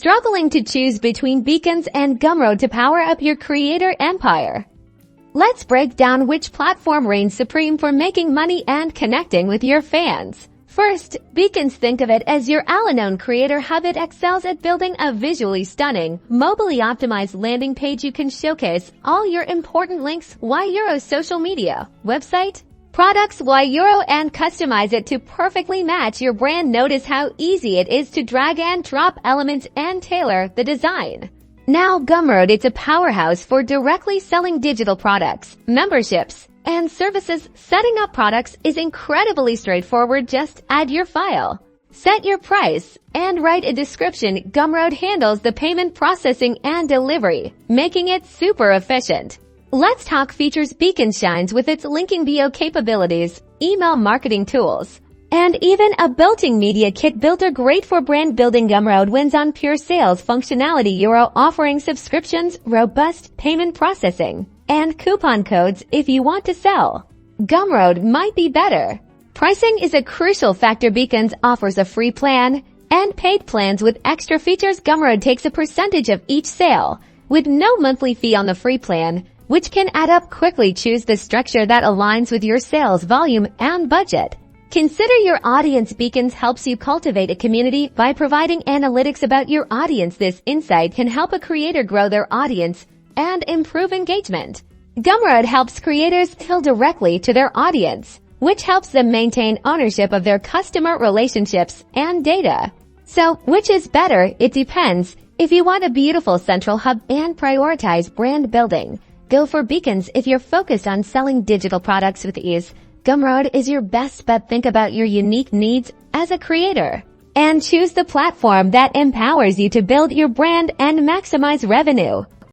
Struggling to choose between Beacons and Gumroad to power up your creator empire? Let's break down which platform reigns supreme for making money and connecting with your fans. First, Beacons, think of it as your all-in-one creator hub. It excels at building a visually stunning, mobilely optimized landing page. You can showcase all your important links, Euro social media, website, products, Euro, and customize it to perfectly match your brand. Notice how easy it is to drag and drop elements and tailor the design. Now Gumroad, it's a powerhouse for directly selling digital products, memberships, and services. Setting up products is incredibly straightforward. Just add your file, set your price, and write a description. Gumroad handles the payment processing and delivery, making it super efficient. Let's talk features. Beacon shines with its linking bio capabilities, email marketing tools, and even a built-in media kit builder, great for brand building. Gumroad wins on pure sales functionality, Euro, offering subscriptions, robust payment processing, and coupon codes if you want to sell. Gumroad might be better. Pricing is a crucial factor. Beacons offers a free plan and paid plans with extra features. Gumroad takes a percentage of each sale with no monthly fee on the free plan, which can add up quickly. Choose the structure that aligns with your sales volume and budget. Consider your audience. Beacons helps you cultivate a community by providing analytics about your audience. This insight can help a creator grow their audience and improve engagement. Gumroad helps creators tell directly to their audience, which helps them maintain ownership of their customer relationships and data. So, which is better? It depends. If you want a beautiful central hub and prioritize brand building, go for Beacons. If you're focused on selling digital products with ease, Gumroad is your best bet. Think about your unique needs as a creator and choose the platform that empowers you to build your brand and maximize revenue.